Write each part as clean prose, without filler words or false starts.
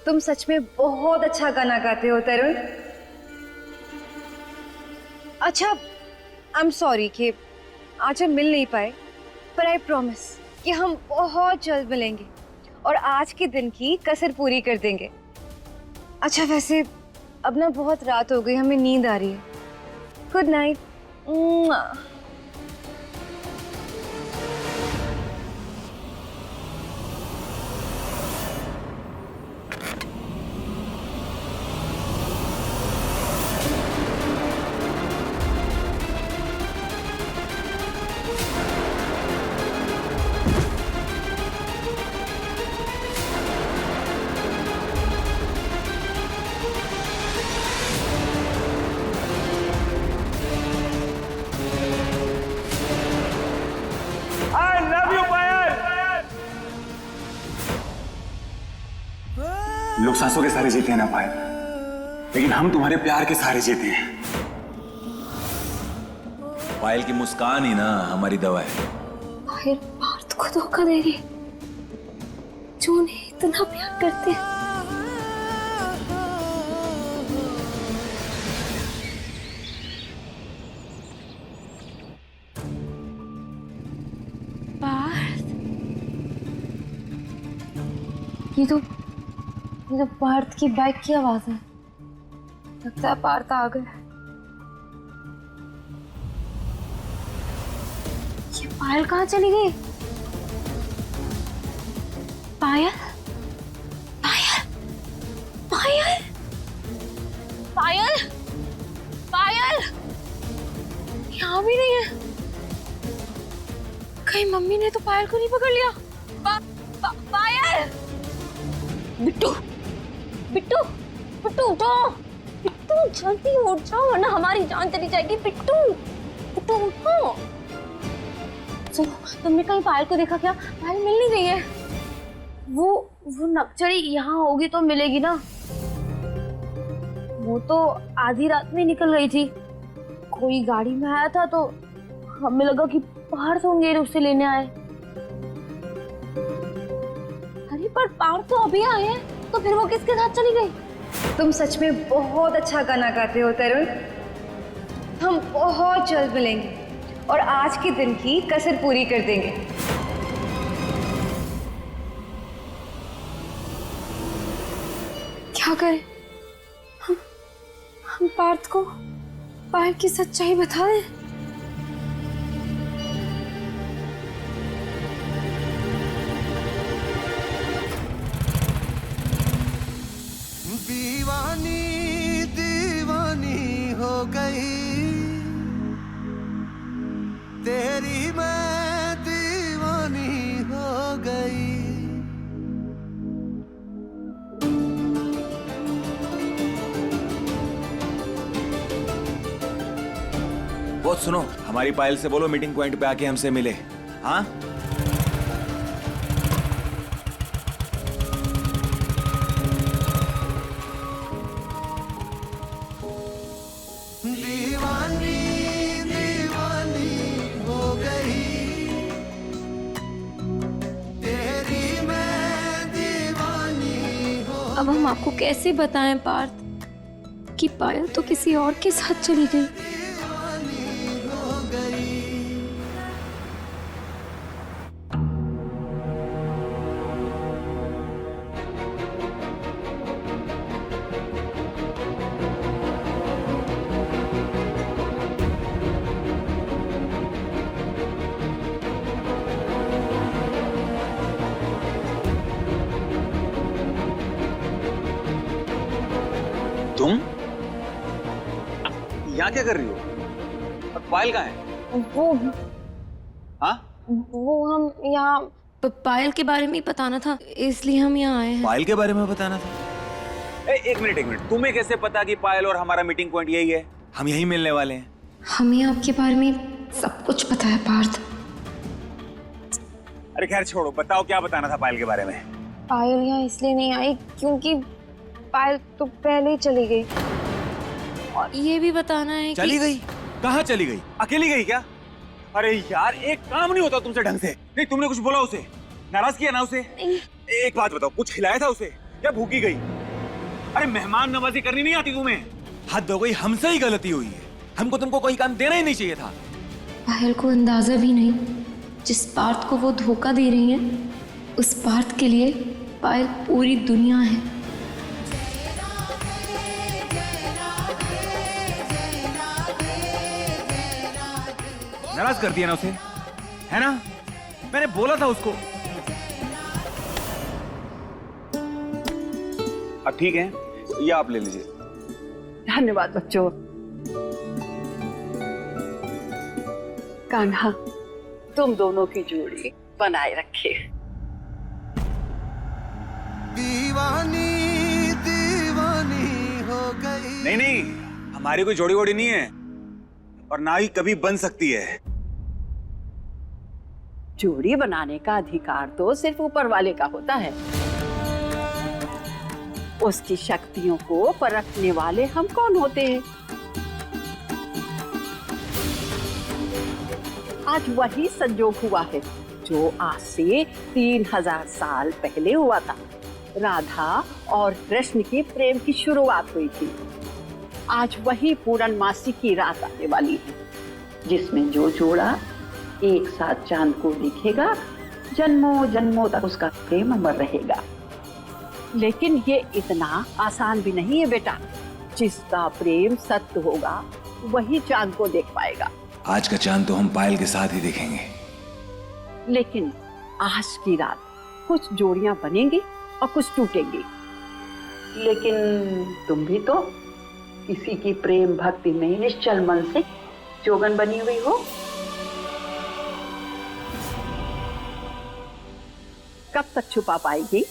तुम सच में बहुत अच्छा गाना गाते हो तरुण। अच्छा, आई एम सॉरी कि आज हम मिल नहीं पाए, पर आई प्रॉमिस कि हम बहुत जल्द मिलेंगे और आज के दिन की कसर पूरी कर देंगे। अच्छा वैसे अब ना बहुत रात हो गई, हमें नींद आ रही है। Good night. लोग सांसों के सहारे जीते हैं ना पायल, लेकिन हम तुम्हारे प्यार के सहारे जीते हैं। पायल की मुस्कान ही ना हमारी दवा है। पायल पार्थ को धोखा दे रही, जो उन्हें इतना प्यार करते हैं। पार्थ, ये तो पार्थ की बाइक की आवाज है। लगता है पार्थ आ गए। ये पायल कहाँ चली गई? पायल, पायल, पायल, पायल, पायल यहाँ भी नहीं है। कहीं मम्मी ने तो पायल को नहीं पकड़ लिया? पायल, बिट्टू, बिट्टू, बिट्टू उठो, बिट्टू जल्दी उठ जाओ वरना हमारी जान चली जाएगी। बिट्टू, बिट्टू उठो। सुनो, तुमने कहीं पायल को देखा क्या? पायल मिल नहीं रही है। वो नक्चड़ी यहाँ होगी तो मिलेगी ना। वो तो आधी रात में निकल गई थी। कोई गाड़ी में आया था तो हमें लगा कि पार्थ होंगे, उससे लेने आए। अरे पर पार्थ तो अभी आए हैं, तो फिर वो किसके साथ चली गई? तुम सच में बहुत अच्छा गाना गाते हो तरुण। हम बहुत जल्द मिलेंगे और आज के दिन की कसर पूरी कर देंगे। क्या करें? हम पार्थ को पायल की सच्चाई बता दें? दीवानी दीवानी हो गई तेरी, मैं दीवानी हो गई। बहुत सुनो, हमारी पायल से बोलो मीटिंग पॉइंट पे आके हमसे मिले। हाँ दीवानी दीवानी हो गई तेरी, मैं दीवानी हो। अब हम आपको कैसे बताएं पार्थ कि पायल तो किसी और के साथ चली गई। तुम यहाँ क्या कर रही हो? और पायल कहाँ है? वो हम यहाँ पायल के बारे में ही बताना था, इसलिए हम यहाँ आए हैं। पायल के बारे में बताना था। एक मिनट, तुम्हें कैसे पता कि पायल और हमारा मीटिंग पॉइंट यही है? हम यहीं मिलने वाले हैं। हमें आपके बारे में सब कुछ पता है पार्थ। अरे खैर छोड़ो, बताओ क्या बताना था पायल के बारे में? पायल यहाँ इसलिए नहीं आई क्योंकि पायल तो पहले ही चली गई। और ये भी बताना है चली गई? कहाँ चली गई? अकेली गई क्या? अरे यार, एक काम नहीं होता तुमसे ढंग से। नहीं, तुमने कुछ बोला उसे? नाराज किया ना उसे? एक बात बताओ, कुछ खिलाया था उसे या भूखी गई? अरे मेहमान नवाजी करनी नहीं आती तुम्हें? हद हो गई, हमसे ही गलती हुई है। हमको तुमको कोई काम देना ही नहीं चाहिए था। पायल को अंदाजा भी नहीं, जिस पार्थ को वो धोखा दे रही है, उस पार्थ के लिए पायल पूरी दुनिया है। नाराज कर दिया ना उसे, है ना? मैंने बोला था उसको। अब ठीक है, ये आप ले लीजिए। धन्यवाद बच्चों। कान्हा, तुम दोनों की जोड़ी बनाए रखे। दीवानी दीवानी हो गई। नहीं नहीं, हमारी कोई जोड़ी वोड़ी नहीं है और ना ही कभी बन सकती है। जोड़ी बनाने का अधिकार तो सिर्फ ऊपर वाले का होता है। उसकी शक्तियों को परखने वाले हम कौन होते हैं? आज वही संजोग हुआ है जो आज से 3000 साल पहले हुआ था। राधा और कृष्ण की प्रेम की शुरुआत हुई थी। आज वही पूर्णमासी की रात आने वाली है, जिसमें जो जोड़ा एक साथ चांद को देखेगा, जन्मों जन्मों तक उसका प्रेम अमर रहेगा। लेकिन ये इतना आसान भी नहीं है बेटा। जिसका प्रेम सत्य होगा वही चांद को देख पाएगा। आज का चांद तो हम पायल के साथ ही देखेंगे। लेकिन आज की रात कुछ जोड़ियां बनेंगी और कुछ टूटेंगी। लेकिन तुम भी तो किसी की प्रेम भक्ति में निश्चल मन से जोगन बनी हुई हो। कब तक छुपा पाएगी?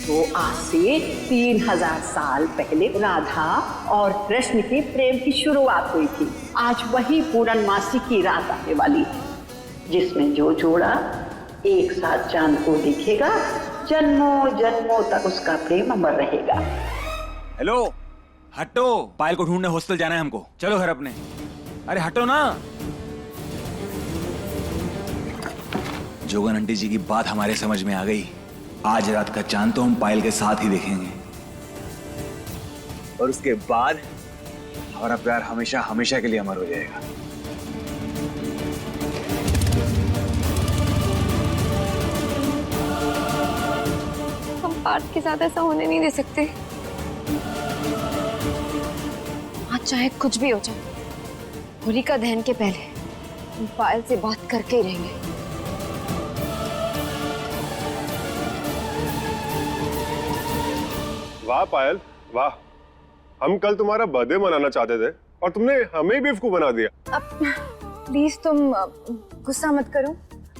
तो आज से 3000 साल पहले राधा और कृष्ण की प्रेम की शुरुआत हुई थी। आज वही पूर्णमासी की रात आने वाली है, जिसमें जो जोड़ा एक साथ चांद को देखेगा, जन्मों जन्मों तक उसका प्रेम अमर रहेगा। हेलो, हटो। पायल को ढूंढने हॉस्टल जाना है हमको। चलो घर अपने। अरे हटो ना। जोगन आंटी जी की बात हमारे समझ में आ गई। आज रात का चांद तो हम पायल के साथ ही देखेंगे, और उसके बाद हमारा प्यार हमेशा हमेशा के लिए अमर हो जाएगा। हम पार्थ के साथ ऐसा होने नहीं दे सकते। आज चाहे कुछ भी हो जाए, होलिका दहन के पहले हम पायल से बात करके ही रहेंगे। वाह पायल, वाह। हम कल तुम्हारा बर्थडे मनाना चाहते थे और तुमने हमें ही बेवकूफ बना दिया। अब प्लीज तुम गुस्सा मत करो।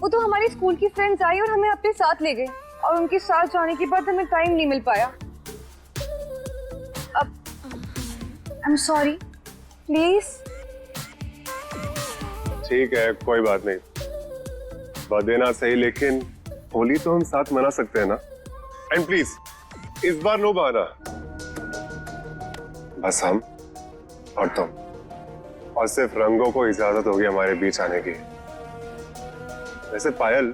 वो तो हमारी स्कूल की फ्रेंड्स आई और हमें अपने साथ ले गए, और उनके साथ जाने के बाद हमें टाइम नहीं मिल पाया। अब आई एम सॉरी, प्लीज। ठीक है, कोई बात नहीं। बर्थडे ना सही, लेकिन होली तो हम साथ मना सकते हैं ना। एंड प्लीज इस बार नो बहाना, बस हम और तुम, और सिर्फ रंगों को इजाजत होगी हमारे बीच आने की। वैसे पायल,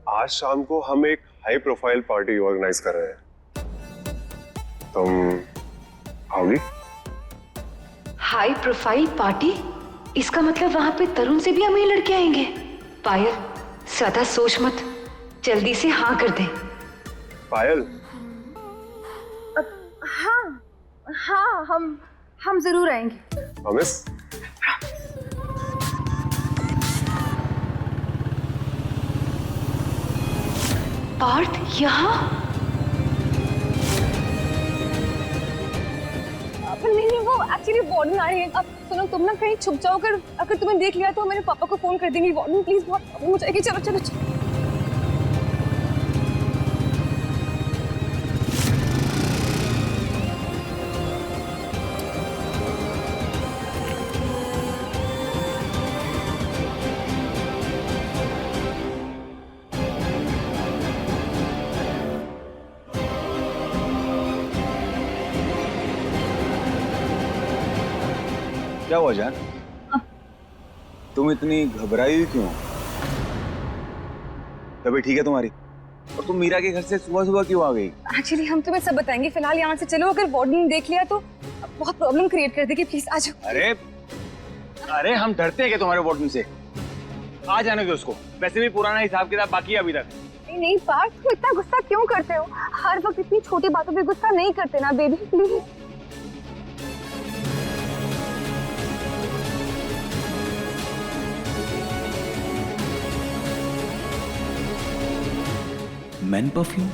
आज शाम को हम एक हाई प्रोफाइल पार्टी ऑर्गेनाइज कर रहे हैं। तुम आओगी? High profile party? इसका मतलब वहां पे तरुण से भी अमीर लड़के आएंगे। पायल, ज्यादा सोच मत, जल्दी से हाँ कर दे। पायल, हाँ हाँ, हम जरूर आएंगे। प्रॉमिस? पार्थ यहाँ? नहीं, वो एक्चुअली वार्डन आ रही है। अब सुनो, तुम ना कहीं छुप जाओ। अगर तुम्हें देख लिया तो मेरे पापा को फोन कर देंगे। वार्डन प्लीज, बहुत प्रॉब्लम हो जाएगी। चलो चलो चलो। क्या हुआ जान? तुम इतनी घबराई हुई क्यों? तबीयत ठीक है तुम्हारी? और तुम मीरा के घर से सुबह सुबह क्यों आ गई? एक्चुअली हम तुम्हें सब बताएंगे, फिलहाल यहाँ से चलो। अगर वार्डन ने देख लिया तो बहुत प्रॉब्लम क्रिएट कर देगी। प्लीज आ जाओ। अरे अरे हम डरते हैं क्या तुम्हारे वार्डन से? आ जाने दो उसको, वैसे भी पुराना हिसाब किताब बाकी है अभी तक। नहीं पार्थ, तुम इतना गुस्सा क्यों करते हो? हर वक्त इतनी छोटी बातों पे गुस्सा नहीं करते ना बेबी, प्लीज। Main perfume?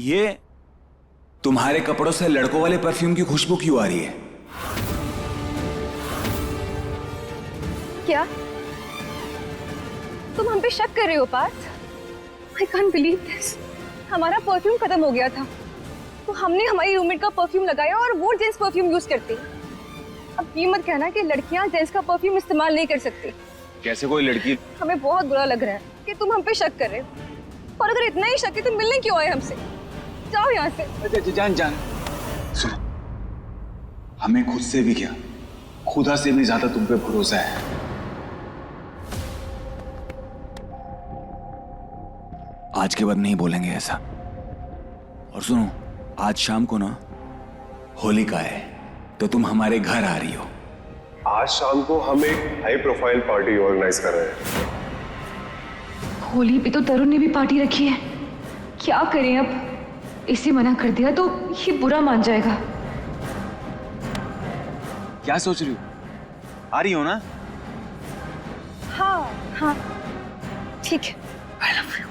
ये तुम्हारे कपड़ों से लड़कों वाले परफ्यूम की खुशबू क्यों आ रही है? क्या तुम हम पे शक कर रहे हो Parth? I can't believe this. हमारा परफ्यूम खत्म हो गया था तो हमने हमारी रूममेट का परफ्यूम लगाया और वो जेंट्स परफ्यूम यूज करती। अब ये मत कहना कि लड़कियां जेंट्स का परफ्यूम इस्तेमाल नहीं कर सकती। कैसे कोई लड़की? हमें बहुत बुरा लग रहा है कि तुम हम पे शक कर रहे हो। और अगर इतना ही शक है तो मिलने क्यों आए हमसे? जाओ यहाँ से। अच्छा जान सुनो, हमें खुद से भी क्या, खुदा से भी ज्यादा तुम पे भरोसा है। आज के बाद नहीं बोलेंगे ऐसा। और सुनो, आज शाम को ना होलिका है, तो तुम हमारे घर आ रही हो। आज शाम को हम एक हाई प्रोफाइल पार्टी ऑर्गेनाइज कर रहे हैं। होली पे तो तरुण ने भी पार्टी रखी है। क्या करें अब? इसे मना कर दिया तो ये बुरा मान जाएगा। क्या सोच रही हो? आ रही हो ना? हाँ हाँ ठीक है। I love you.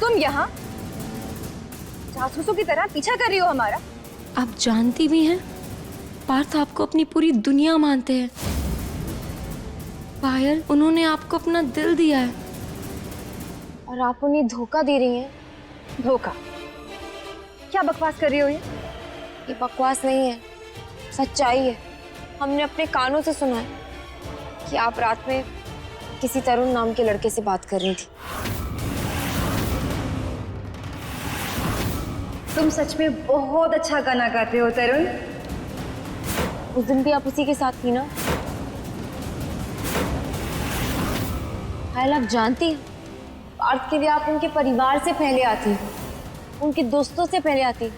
तुम यहाँ जासूसों की तरह पीछा कर रही हो हमारा? आप जानती भी हैं पार्थ आपको अपनी पूरी दुनिया मानते हैं। पायल, उन्होंने आपको अपना दिल दिया है और आप उन्हें धोखा दे रही हैं। धोखा? क्या बकवास कर रही हो ये बकवास नहीं है, सच्चाई है। हमने अपने कानों से सुना है कि आप रात में किसी तरुण नाम के लड़के से बात कर रही थी। तुम सच में बहुत अच्छा गाना गाते हो तरुण। उस दिन भी आप उसी के साथ थी ना? पायल, आप जानती हैं पार्थ के लिए आप उनके परिवार से पहले आती, उनके दोस्तों से पहले आती,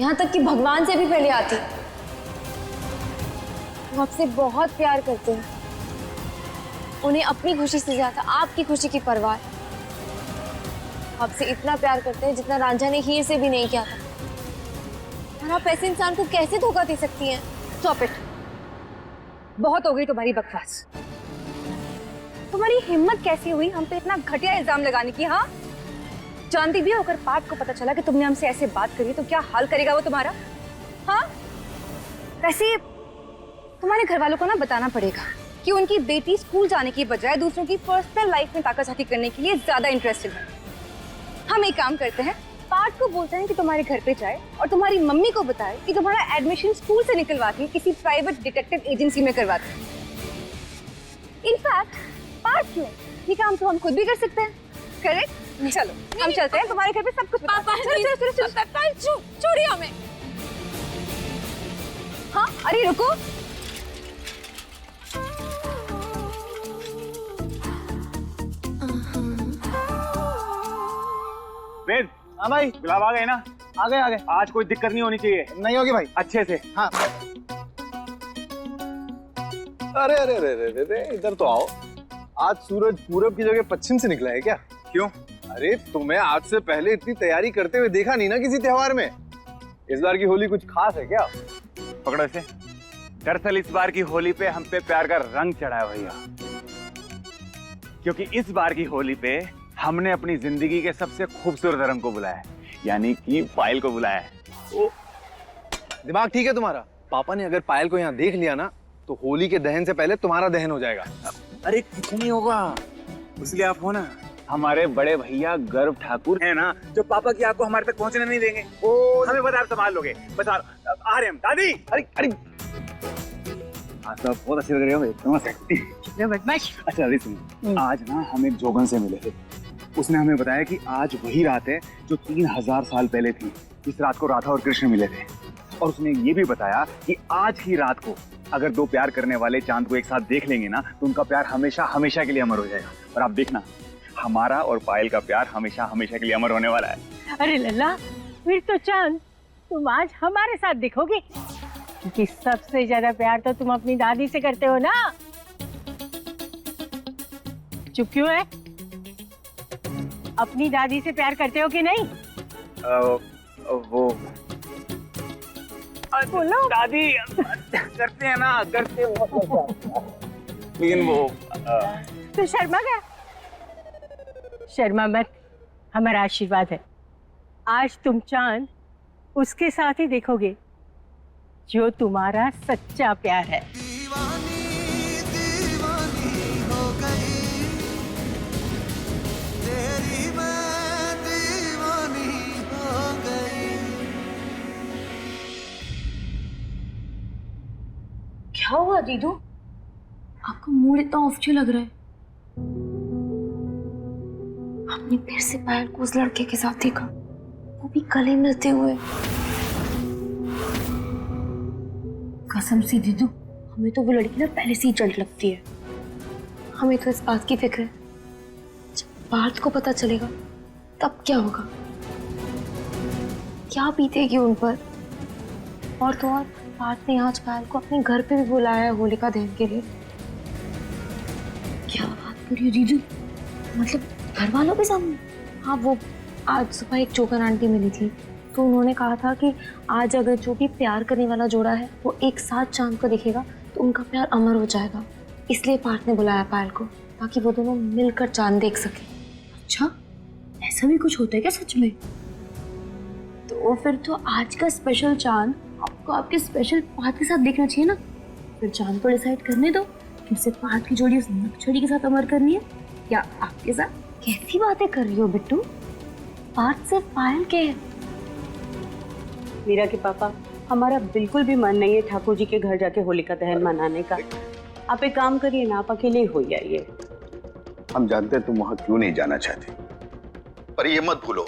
यहाँ तक कि भगवान से भी पहले आती। वो आपसे बहुत प्यार करते हैं। उन्हें अपनी खुशी से ज्यादा आपकी खुशी की परवाह है। आपसे इतना प्यार करते हैं जितना रांझा ने हीर से भी नहीं किया था। और आप ऐसे इंसान को कैसे धोखा दे सकती हैं? Stop it. बहुत हो गई तुम्हारी बकवास। तुम्हारी हिम्मत कैसी हुई हम पे इतना घटिया इल्जाम लगाने की? हाँ, जानती भी हो अगर पार्थ को पता चला कि तुमने हमसे ऐसे बात करी तो क्या हाल करेगा वो तुम्हारा? हाँ, वैसे तुम्हारे घर वालों को ना बताना पड़ेगा कि उनकी बेटी स्कूल जाने की बजाय दूसरों की पर्सनल लाइफ में ताकाझाकी करने के लिए ज्यादा इंटरेस्टेड है। हम एक काम करते हैं, पार्थ को बोलते हैं कि तुम्हारे घर पे जाए और तुम्हारी मम्मी को बताए कि तुम्हारा एडमिशन स्कूल से निकलवाती किसी प्राइवेट डिटेक्टिव एजेंसी में करवाते हैं। इनफैक्ट पार्थ क्यों, ये काम तो हम खुद भी कर सकते हैं। करेक्ट? चलो हम चलते हैं, तुम्हारे घर पे सब कुछ छोड़िए हमें। हाँ, अरे रुको। वेद, हाँ भाई, गुलाब आ गए ना? आ गए। आज कोई दिक्कत नहीं होनी चाहिए। नहीं होगी भाई। अच्छे से। हाँ। अरे अरे अरे अरे अरे, इधर तो आओ। आज सूरज पूरब की जगह पश्चिम से निकला है क्या? क्यों? अरे तुम्हें आज से पहले इतनी तैयारी करते हुए देखा नहीं ना किसी त्योहार में। इस बार की होली कुछ खास है क्या? पकड़ो इसे। दरअसल इस बार की होली पे हम पे प्यार का रंग चढ़ा है भैया, क्योंकि इस बार की होली पे हमने अपनी जिंदगी के सबसे खूबसूरत रंग को बुलाया है, यानी कि पायल को बुलाया है। ओ, दिमाग ठीक है तुम्हारा? पापा ने अगर पायल को यहाँ देख लिया ना तो होली के दहन से पहले तुम्हारा दहन हो जाएगा। अरे कुछ नहीं होगा, उसलिए आप हो ना, हमारे बड़े भैया गर्व ठाकुर है ना, जो पापा की आग को हमारे तक पहुंचने नहीं देंगे। ओ, हमें बता, आप संभाल लोगे। बस आ रहे हम। दादी, अरे अरे, आज तो बहुत अच्छे लग रहे हो एकदम सेक्सी। बदमाश। अच्छा दादी सुनो, आज ना हम एक जोगन से मिले थे। उसने हमें बताया कि आज वही रात है जो 3000 साल पहले थी, इस रात को राधा और कृष्ण मिले थे। और उसने ये भी बताया कि आज ही रात को अगर दो प्यार करने वाले चांद को एक साथ देख लेंगे ना तो उनका प्यार हमेशा हमेशा के लिए अमर हो जाएगा। और आप देखना, हमारा और पायल का प्यार हमेशा हमेशा के लिए अमर होने वाला है। अरे लल्ला, फिर तो चांद तुम आज हमारे साथ दिखोगे, क्योंकि सबसे ज्यादा प्यार तो तुम अपनी दादी से करते हो ना। चुप क्यों है? अपनी दादी से प्यार करते हो कि नहीं? वो बोलो। दादी करते हैं ना, करते लेकिन वो तो शर्मा गया? शर्मा मत, हमारा आशीर्वाद है। आज तुम चांद उसके साथ ही देखोगे जो तुम्हारा सच्चा प्यार है। दीवानी दीवानी हो गई, तेरी मैं दीवानी हो गई। क्या हुआ दीदू? आपका मूड इतना ऑफ क्यों लग रहा है? हमने फिर से पायल को उस लड़के के साथ देखा, वो भी गले मिलते हुए। कसम से दीदू, हमें तो वो लड़की ना पहले से ही जल्द लगती है। हमें तो इस बात की फिक्र है, जब पार्थ को पता चलेगा तब क्या होगा, क्या बीतेगी उन पर। और तो और पार्थ ने आज पायल को अपने घर पे भी बुलाया है होलिका दहन के लिए। क्या बात कर रही हो दीदू? मतलब घर वालों के सामने? हाँ, वो आज सुबह एक जोगन आंटी मिली थी तो उन्होंने कहा था कि आज अगर जो भी प्यार करने वाला जोड़ा है वो एक साथ चांद को दिखेगा तो उनका प्यार अमर हो जाएगा। इसलिए पार्थ ने बुलाया पायल को, ताकि वो दोनों मिलकर चांद देख सके। अच्छा, ऐसा भी कुछ होता है क्या सच में? तो फिर तो आज का स्पेशल चांद आपको आपके स्पेशल पार्थ के साथ देखना चाहिए ना। फिर चांद को डिसाइड करने दो कि उसे पार्थ की जोड़ी उस नक्शड़ी के साथ अमर करनी है या आपके साथ। कैसी बातें कर रही हो बिट्टू? पार्थ सिर्फ पायल के है। मीरा के पापा, हमारा बिल्कुल भी मन नहीं है ठाकुर जी के घर जाके होलिका दहन मनाने का। आप एक काम करिए ना, आप अकेले हो जाइए। हम जानते हैं तुम वहां क्यों नहीं जाना चाहती, पर ये मत भूलो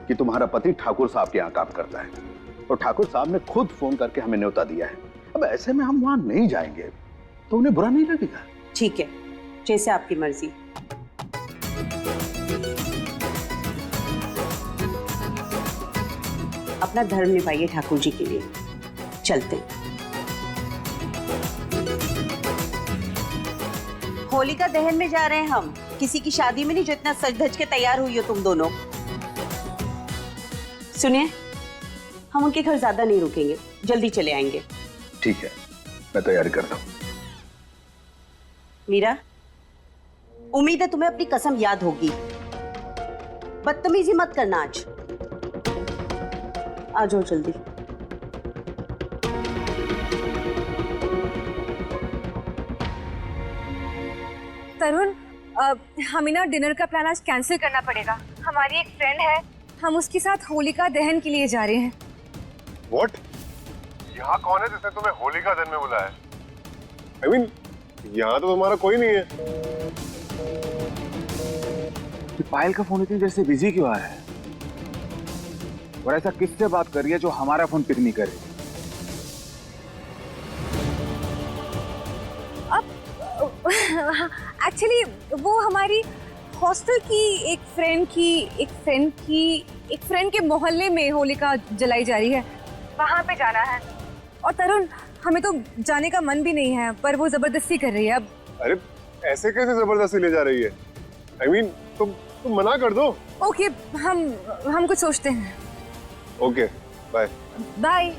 कि तुम्हारा पति ठाकुर साहब के यहाँ काम करता है और ठाकुर साहब ने खुद फोन करके हमें न्योता दिया है। अब ऐसे में हम वहां नहीं जाएंगे तो उन्हें बुरा नहीं लगेगा। ठीक है, जैसे आपकी मर्जी। अपना धर्म निभाइए ठाकुर जी के लिए। चलते। होलिका दहन में जा रहे हैं हम, किसी की शादी में नहीं जो इतना सज धज के तैयार हुई हो तुम दोनों। सुनिए, हम उनके घर ज्यादा नहीं रुकेंगे, जल्दी चले आएंगे। ठीक है, मैं तैयारी करता हूँ। मीरा, उम्मीद है तुम्हें अपनी कसम याद होगी। बदतमीजी मत करना आज। आ जाओ जल्दी। तरुण, हमें ना डिनर का प्लान आज कैंसिल करना पड़ेगा। हमारी एक फ्रेंड है, हम उसके साथ होलिका दहन के लिए जा रहे हैं। What? यहाँ कौन है जिसने तुम्हें होलिका दहन में बुलाया? I mean, यहाँ तो तुम्हारा कोई नहीं है। पायल का फोन इतनी देर से बिजी क्यों आ रहा है? और ऐसा किससे बात कर रही है जो हमारा फोन पिक नहीं कर रही? अब एक्चुअली वो हमारी हॉस्टल की एक फ्रेंड के मोहल्ले में होलिका जलाई जा रही है, वहां पे जाना है। और तरुण, हमें तो जाने का मन भी नहीं है, पर वो जबरदस्ती कर रही है। अब अरे ऐसे कैसे जबरदस्ती ले जा रही है? I mean, तुम मना कर दो। ओके, हम कुछ सोचते हैं। Okay, bye. Bye.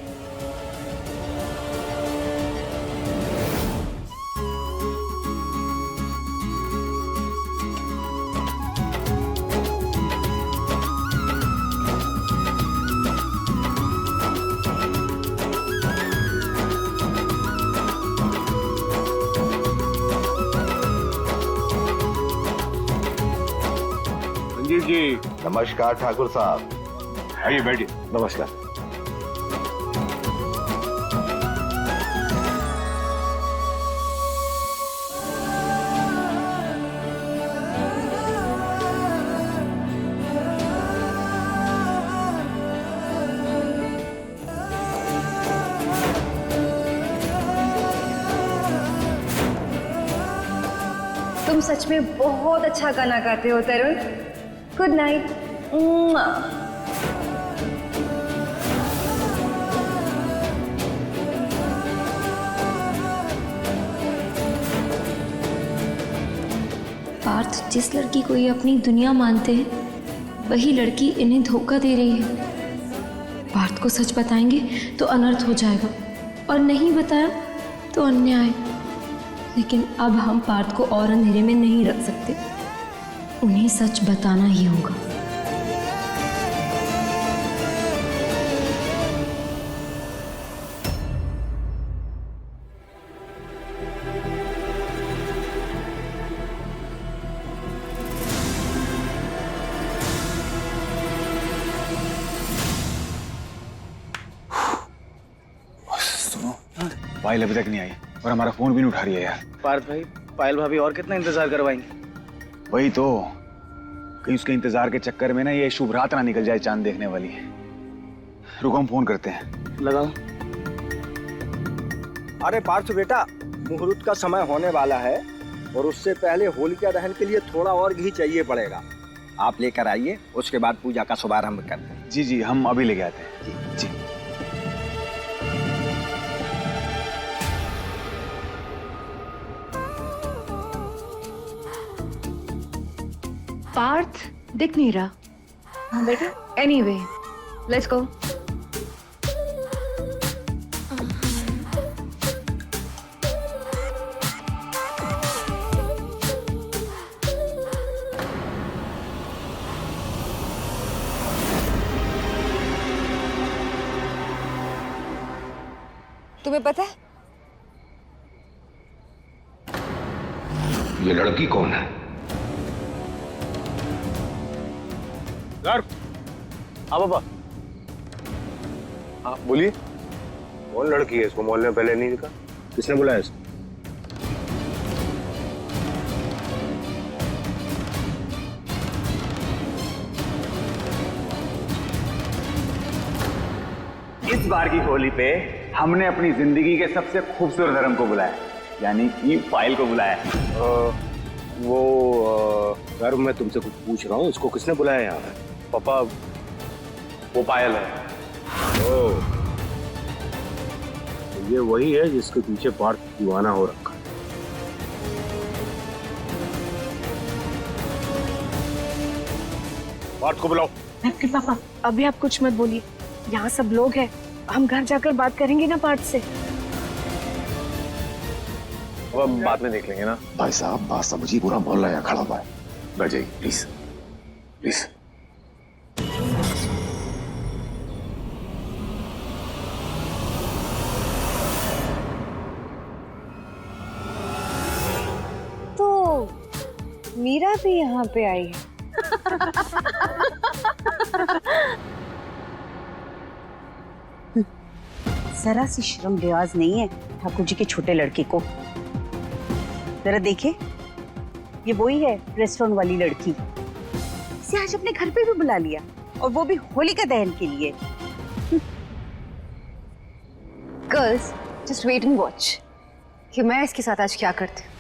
Sanjeev ji, नमस्कार ठाकुर साहब। आइए बैठिए। नमस्कार। तुम सच में बहुत अच्छा गाना गाते हो तरुण। Good night. पार्थ जिस लड़की को ये अपनी दुनिया मानते हैं, वही लड़की इन्हें धोखा दे रही है। पार्थ को सच बताएंगे तो अनर्थ हो जाएगा, और नहीं बताया तो अन्याय। लेकिन अब हम पार्थ को और अंधेरे में नहीं रख सकते, उन्हें सच बताना ही होगा। सुनो, पायल अभी तक नहीं आई और हमारा फोन भी नहीं उठा रही है यार। पार्थ भाई, पायल भाभी और कितना इंतजार करवाएंगे? वही तो, कहीं उसके इंतजार के चक्कर में ना ये शुभ रात ना निकल जाए चांद देखने वाली। रुको, हम फोन करते हैं। लगाओ। अरे पार्थ बेटा, मुहूर्त का समय होने वाला है और उससे पहले होलिका दहन के लिए थोड़ा और घी चाहिए पड़ेगा। आप लेकर आइए, उसके बाद पूजा का शुभारंभ करते हैं। जी जी, हम अभी लेके आते हैं। जी जी। पार्थ दिख नहीं रहा। हाँ बेटा, एनीवे लेट्स गो। तुम्हें पता है ये लड़की कौन है? सर, हाँ पापा। हाँ बोलिए। कौन लड़की है? इसको मोहल्ले में पहले नहीं दिखा। किसने बुलाया इसको? इस बार की होली पे हमने अपनी जिंदगी के सबसे खूबसूरत धर्म को बुलाया, यानी कि पायल को बुलाया। सर, मैं तुमसे कुछ पूछ रहा हूँ, इसको किसने बुलाया यहाँ पे? पापा, वो पायल है। ओह, तो ये वही है जिसके पीछे पार्थ दीवाना हो रखा है। पार्थ को बुलाओ। पापा, अभी आप कुछ मत बोलिए, यहाँ सब लोग हैं। हम घर जाकर बात करेंगे ना पार्थ से। अब बाद में देख लेंगे ना। भाई साहब, बात समझिए, पूरा मोहल्ला यहाँ खड़ा हुआ है। बैठ जाइए प्लीज प्लीज। तो मीरा भी यहाँ पे आई है। जरा सी शर्म लिहाज नहीं है ठाकुर जी के छोटे लड़के को। जरा देखे, ये वही है रेस्टोरेंट वाली लड़की। इसे आज अपने घर पे भी बुला लिया, और वो भी होलिका दहन के लिए। Girls, just wait and watch कि मैं इसके साथ आज क्या करती हूँ।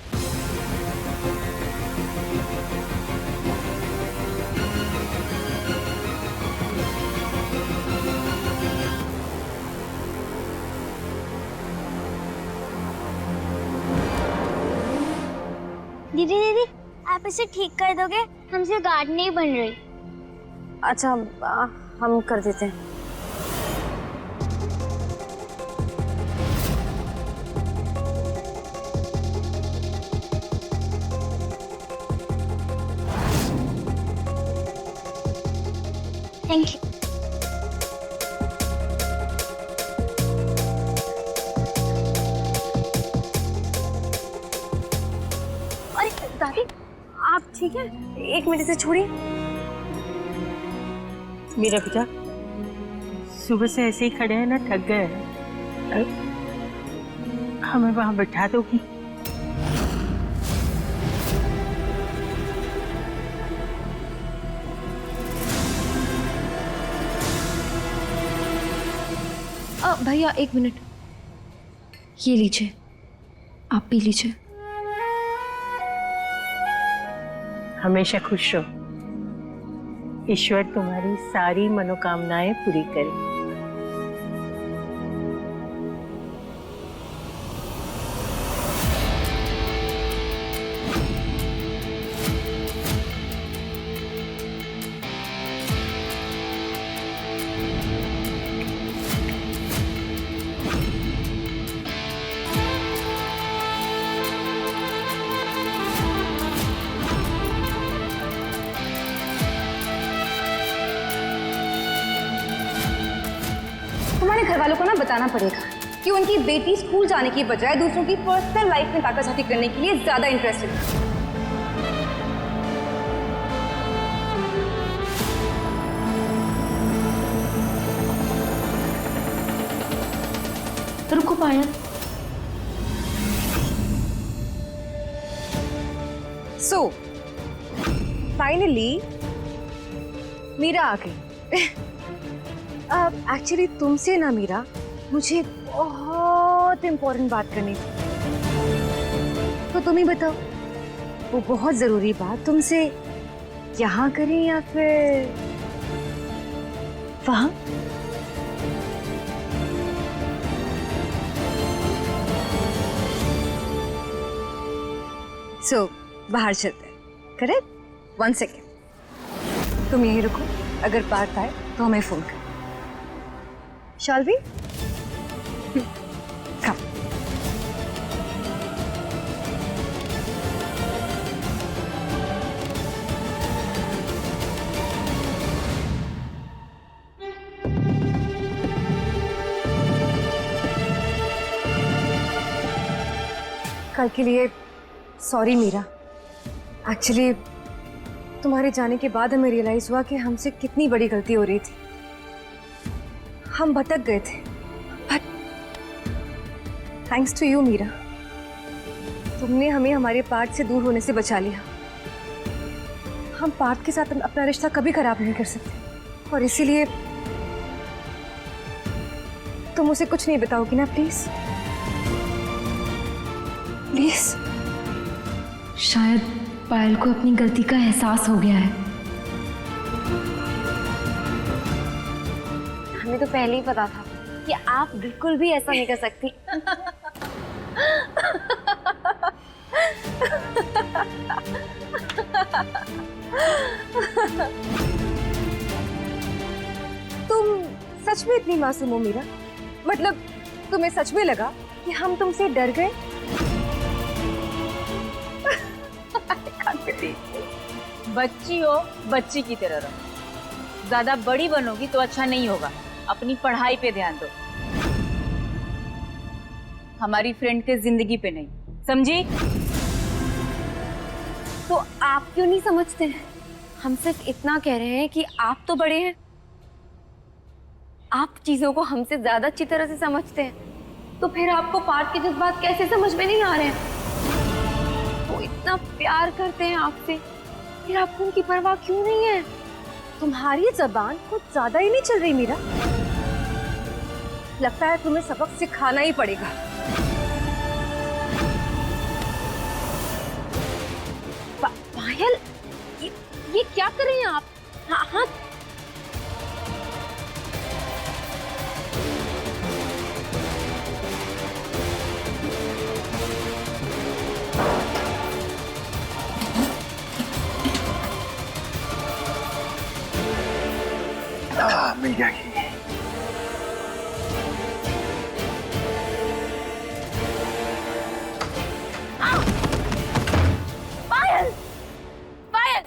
आप इसे ठीक कर दोगे? हमसे गार्ड नहीं बन रही। अच्छा हम कर देते हैं। Thank you. अरे दादी आप ठीक है? एक मिनट से छोड़िए। मेरा बेटा सुबह से ऐसे ही खड़े हैं ना, थक गए हैं। हमें वहां बैठा दोगी? भैया एक मिनट, ये लीजिए, आप पी लीजिए। हमेशा खुश रहो, ईश्वर तुम्हारी सारी मनोकामनाएं पूरी करे। हमारे घर वालों को ना बताना पड़ेगा कि उनकी बेटी स्कूल जाने की बजाय दूसरों की पर्सनल लाइफ में काटाछाटी करने के लिए ज्यादा इंटरेस्टेड है। रुको पायल। सो फाइनली मीरा आ गई। एक्चुअली तुमसे ना मीरा, मुझे बहुत इम्पोर्टेंट बात करनी थी, तो तुम ही बताओ वो बहुत जरूरी बात तुमसे यहाँ करें या फिर वहाँ? सो बाहर चलते हैं, करेक्ट? 1 सेकेंड, तुम यहीं रुको, अगर बात आए तो हमें फोन कर। Shall we? Come. कल के लिए सॉरी मीरा। एक्चुअली तुम्हारे जाने के बाद हमें रियलाइज हुआ कि हमसे कितनी बड़ी गलती हो रही थी। हम भटक गए थे, but thanks to you Meera, तुमने हमें हमारे पार्थ से दूर होने से बचा लिया। हम पार्थ के साथ अपना रिश्ता कभी खराब नहीं कर सकते, और इसीलिए तुम उसे कुछ नहीं बताओगी ना, प्लीज प्लीज। शायद पायल को अपनी गलती का एहसास हो गया है। हमें तो पहले ही पता था कि आप बिल्कुल भी ऐसा नहीं कर सकती। तुम सच में इतनी मासूम हो मीरा? मतलब तुम्हें सच में लगा कि हम तुमसे डर गए? बच्ची हो, बच्ची की तरह रहो। ज्यादा बड़ी बनोगी तो अच्छा नहीं होगा। अपनी पढ़ाई पे ध्यान दो, हमारी फ्रेंड के जिंदगी पे नहीं, समझी? तो आप क्यों नहीं समझते हैं? हम सिर्फ इतना कह रहे हैं कि आप तो बड़े हैं, आप चीजों को हमसे ज्यादा अच्छी तरह से समझते हैं, तो फिर आपको पार्थ के जज्बात कैसे समझ में नहीं आ रहे हैं? वो इतना प्यार करते हैं आपसे, फिर आपको उनकी परवाह क्यों नहीं है? तुम्हारी जबान कुछ ज्यादा ही नहीं चल रही मीरा। लगता है तुम्हें सबक सिखाना ही पड़ेगा। पायल, ये क्या कर रही हैं आप? हाँ हाँ, मिल गया घी। पायल, पायल,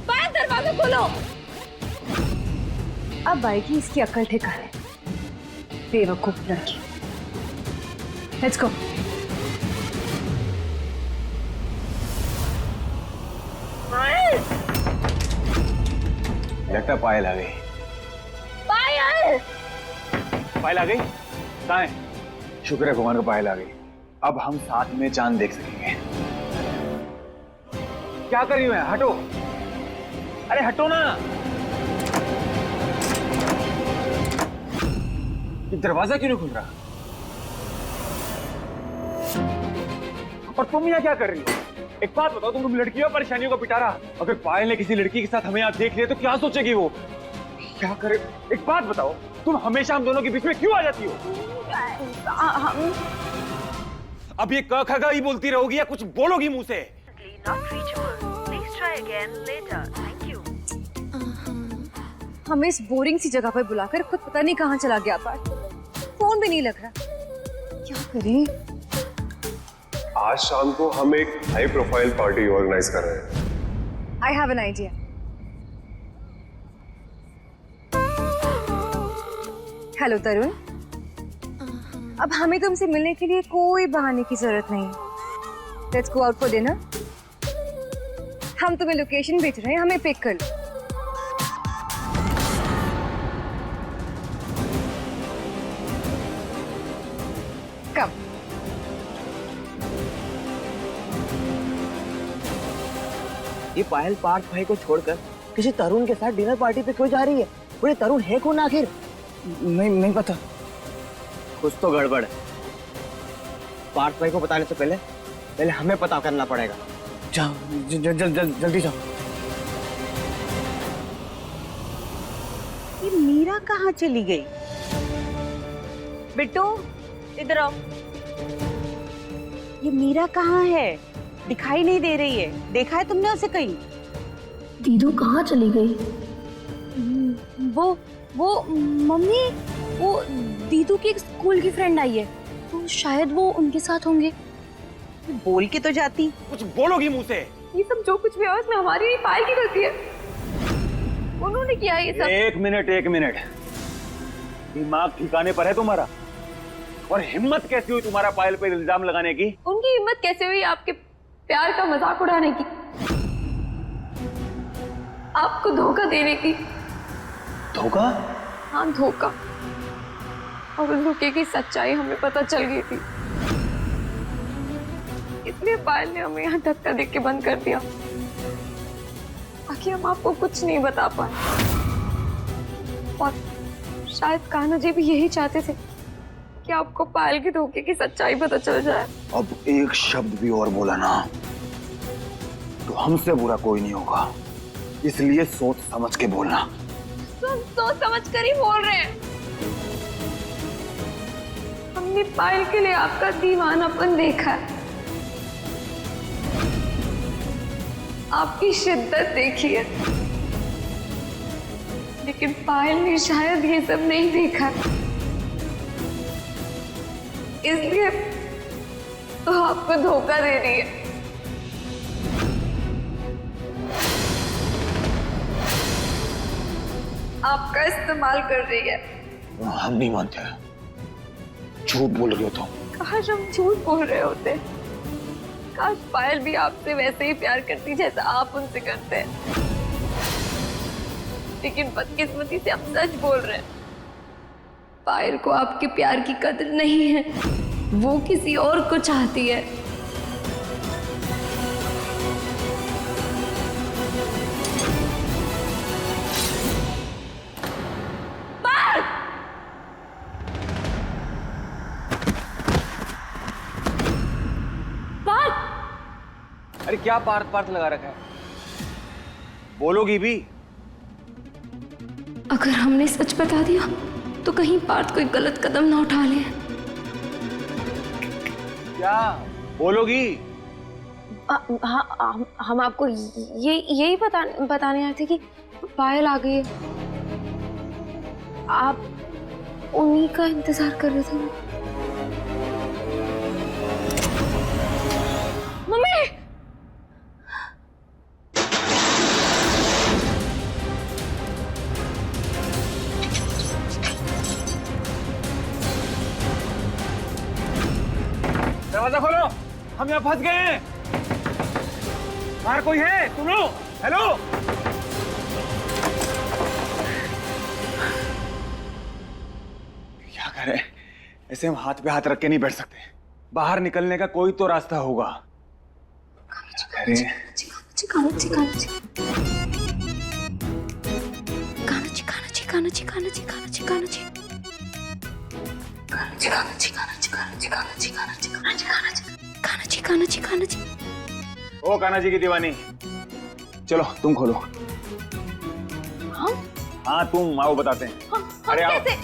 पायल दरवाजा खोलो। अब आएगी इसकी अकल ठिकाने, बेवकूफ लड़की। Let's go. लगता पायल आ गई। पायल, पायल आ गई? कहाँ है? शुक्र है भगवान को पायल आ गई। अब हम साथ में चांद देख सकेंगे। क्या कर रही हूँ मैं? हटो, अरे हटो ना। ये दरवाजा क्यों नहीं खुल रहा? और तुम यहाँ क्या कर रही हो? एक बात बताओ, तुम लड़कियों परेशानियों को पिटा रहा। अगर पायल ने किसी लड़की के साथ हमें यहाँ देख लिया तो क्या सोचेगी वो? क्या करे? एक बात बताओ, तुम हमेशा हम दोनों के बीच में क्यों आ जाती हो? अब ये क ख ग ही बोलती रहोगी या कुछ बोलोगी मुंह से? हमें इस बोरिंग सी जगह पर बुलाकर खुद पता नहीं कहाँ चला गया पार्थ। फोन भी नहीं लग रहा, क्या करें? आज शाम को हम एक हाई प्रोफाइल पार्टी ऑर्गेनाइज कर रहे हैं। I have an idea. Hello Tarun, अब हमें तुमसे मिलने के लिए कोई बहाने की जरूरत नहीं। Let's go out for dinner. हम तुम्हें लोकेशन भेज रहे हैं, हमें पिक कर लो। कम। ये पायल पार्थ भाई को छोड़कर किसी तरुण के साथ डिनर पार्टी पे क्यों जा रही है? और ये तरुण है कौन आखिर? नहीं पता, कुछ तो गड़बड़ है। पार्थ भाई को बताने से पहले हमें पता करना पड़ेगा। जाओ, जल्दी जाओ। ये मीरा कहाँ चली गई? बिट्टू इधर आओ। ये मीरा कहाँ है? दिखाई नहीं दे रही है। देखा है तुमने उसे कहीं? दीदू कहाँ चली गई? वो मम्मी, वो दीदू की एक स्कूल की फ्रेंड आई है, तो शायद वो उनके साथ होंगे। बोल के तो जाती। कुछ बोलोगी मुंह से? ये सब जो कुछ भी है उसमें हमारी नहीं, पायल की गलती है। उन्होंने किया ये सब। एक मिनट, दिमाग ठिकाने पर है तुम्हारा? और हिम्मत कैसी हुई तुम्हारा पायल पे इल्जाम लगाने की? उनकी हिम्मत कैसे हुई आपके प्यार का मजाक उड़ाने की, आपको धोखा देने की? धोखा? हाँ, धोखा। और उस धोखे की सच्चाई हमें पता चल गई थी, इसलिए पायल ने हमें यहाँ धक्का देके के बंद कर दिया ताकि हम आपको कुछ नहीं बता पाए। और शायद कान्हा जी भी यही चाहते थे कि आपको पायल के धोखे की सच्चाई पता चल जाए। अब एक शब्द भी और बोला ना तो हमसे बुरा कोई नहीं होगा, इसलिए सोच समझ के बोलना। सोच समझ कर ही बोल रहे हैं। हमने पायल के लिए आपका दीवानापन देखा है, आपकी शिद्दत देखी है, लेकिन पायल ने शायद ये सब नहीं देखा, इसलिए तो आपको धोखा दे रही है। आपका इस्तेमाल कर रही है। हम नहीं मानते, झूठ बोल रहे हो तुम। काश हम झूठ बोल रहे होते, काश पायल भी आपसे वैसे ही प्यार करती जैसा आप उनसे करते हैं, लेकिन बदकिस्मती से हम सच बोल रहे हैं। पायल को आपके प्यार की कदर नहीं है, वो किसी और को चाहती है। अरे क्या पार्थ लगा रखा है? बोलोगी भी? अगर हमने सच बता दिया तो कहीं पार्थ कोई गलत कदम ना उठा ले। क्या बोलोगी? हाँ, हम आपको यही बताने आए थे कि पायल आ गई है। आप उन्हीं का इंतजार कर रहे थे ना? मम्मी! दरवाजा खोलो, हम यहाँ फंस गए हैं। बाहर कोई है? सुनो, हेलो। क्या करें? ऐसे हम हाथ पे हाथ रख के नहीं बैठ सकते। बाहर निकलने का कोई तो रास्ता होगा। क्या करें? ओ कान्हा जी की दीवानी, चलो तुम खोलो। हाँ तुम आओ, बताते हैं। अरे आओ। अरे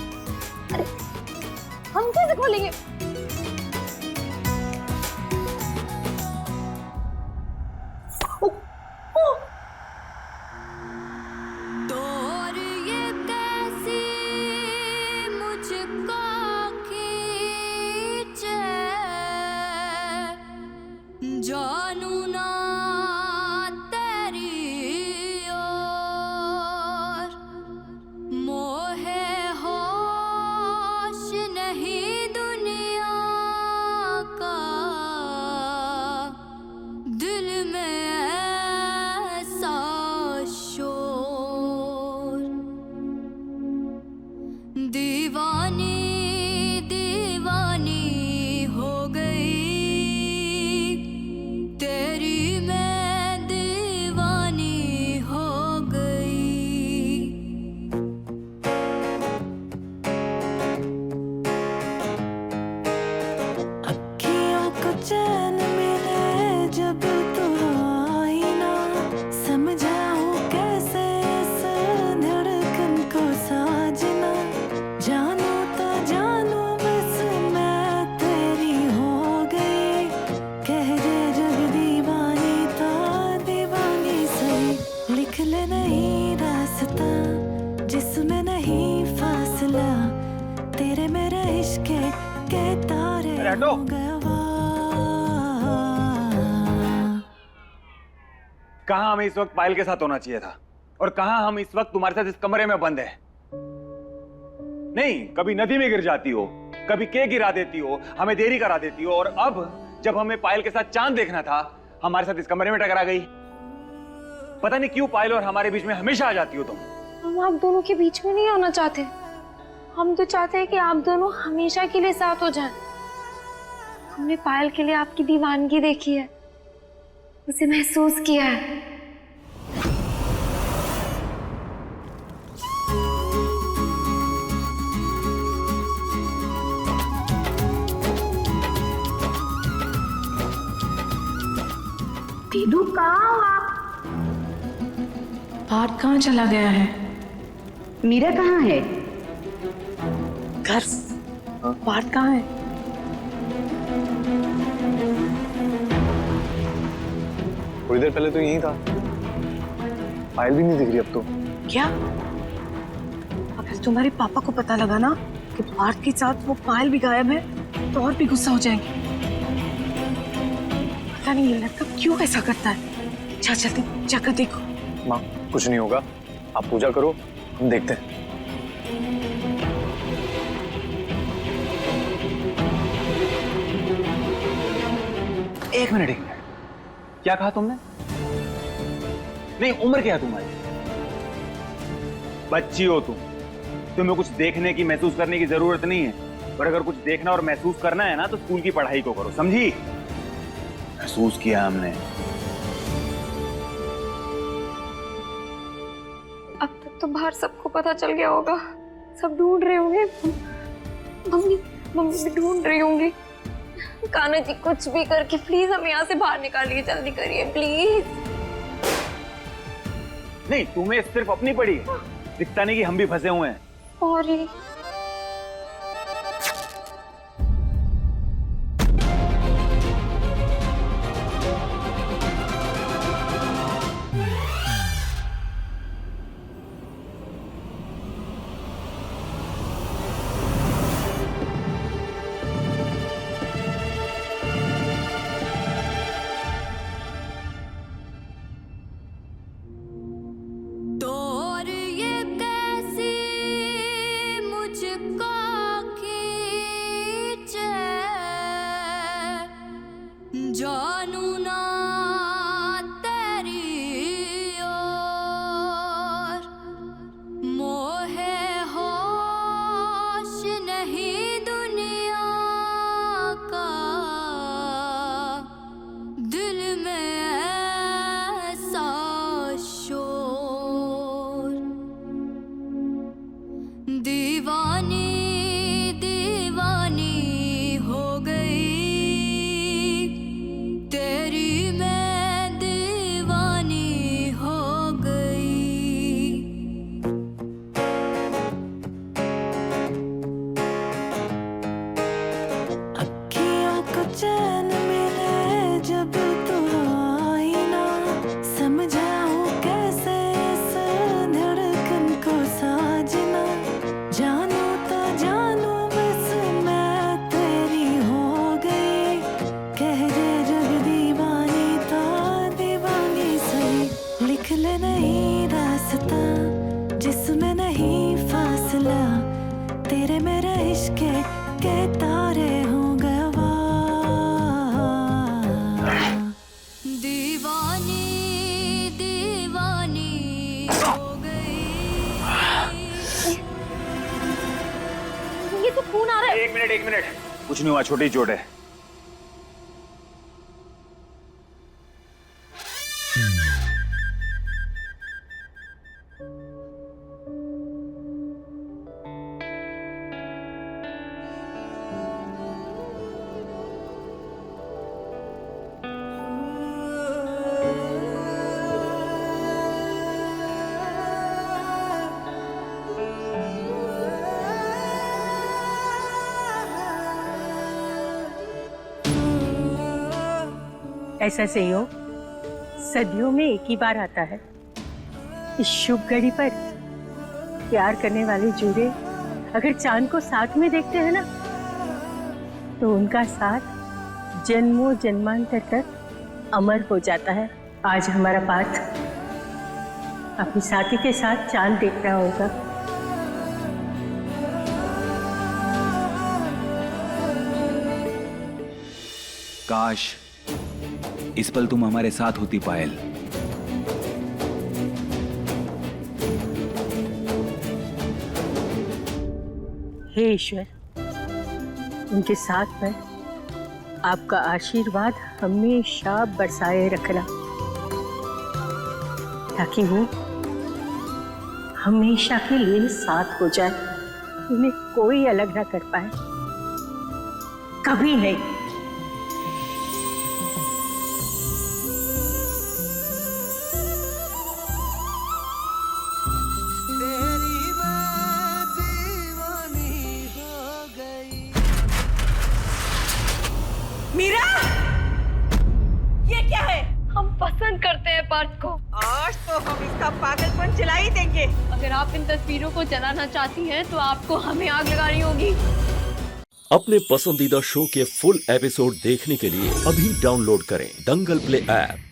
हम कैसे खोलेंगे? जानू ना तेरी ओर, मोहे होश नहीं दुनिया का, दिल में ऐसा शोर, दीवानी दीवानी हो गई, तेरी मैं दीवानी हो गई। अखियों को चैन मिले जब तू आई ना, समझाऊं कैसे इस धड़कन को साजना, जानू तो जानू बस मैं तेरी हो गई, कह दे जग दीवानी तो दीवानी सही, लिख ले नहीं रास्ता जिसमें नहीं फासला, तेरे मेरे इश्क के तारे हो गवा। कहाँ हमें इस वक्त पायल के साथ होना चाहिए था, और कहाँ हम इस वक्त तुम्हारे साथ इस कमरे में बंद है। नहीं, कभी नदी में गिर जाती हो, कभी केक गिरा देती हो, हमें देरी करा देती हो, और अब जब हमें पायल के साथ चांद देखना था, हमारे साथ इस कमरे में टकरा गई। पता नहीं क्यों पायल और हमारे बीच में हमेशा आ जाती हो तुम। हम आप दोनों के बीच में नहीं आना चाहते। हम तो चाहते हैं कि आप दोनों हमेशा के लिए साथ हो जाएं। हमने पायल के लिए आपकी दीवानगी देखी है, उसे महसूस किया है। दीदू कहाँ हो आप? पार्थ कहाँ चला गया है? मीरा कहाँ है? घर। पार्थ कहाँ है? थोड़ी देर पहले तो यही था, पायल भी नहीं दिख रही अब तो। क्या? अगर तुम्हारे पापा को पता लगा ना कि पार्थ के साथ वो पायल भी गायब है तो और भी गुस्सा हो जाएंगे। पता नहीं ये लड़का क्यों ऐसा करता है। जा जल्दी जाकर देखो। माँ कुछ नहीं होगा, आप पूजा करो, हम देखते हैं। एक मिनट, क्या कहा तुमने? नहीं, उम्र क्या है तुम्हारी? बच्ची हो तुम, तुम्हें कुछ देखने की, महसूस करने की जरूरत नहीं है। और अगर कुछ देखना और महसूस करना है ना तो स्कूल की पढ़ाई को करो, समझी? महसूस किया हमने। अब तक तो बाहर सबको पता चल गया होगा, सब ढूंढ रहे होंगे। मम्मी मम्मी भी ढूंढ रही होंगी। कान्हा जी कुछ भी करके प्लीज हमें यहाँ से बाहर निकालिए, जल्दी करिए प्लीज। नहीं, तुम्हें सिर्फ अपनी पड़ी है, दिखता नहीं कि हम भी फंसे हुए हैं। सॉरी। एक मिनट। कुछ नहीं हुआ, छोटी चोट है। ऐसा संयोग सदियों में एक ही बार आता है। इस शुभ घड़ी पर प्यार करने वाले जोड़े अगर चांद को साथ में देखते हैं ना, तो उनका साथ जन्मों जन्मांतर तक अमर हो जाता है। आज हमारा पार्थ अपनी साथी के साथ चांद देख रहा होगा। काश इस पल तुम हमारे साथ होती पायल। हे ईश्वर, उनके साथ में आपका आशीर्वाद हमेशा बरसाए रखना, ताकि वो हमेशा के लिए साथ हो जाए, उन्हें कोई अलग ना कर पाए, कभी नहीं। मीरा, ये क्या है? हम पसंद करते हैं पार्थ को। आज तो हम इसका पागलपन जला ही देंगे। अगर आप इन तस्वीरों को जलाना चाहती हैं, तो आपको हमें आग लगानी होगी। अपने पसंदीदा शो के फुल एपिसोड देखने के लिए अभी डाउनलोड करें दंगल प्ले ऐप।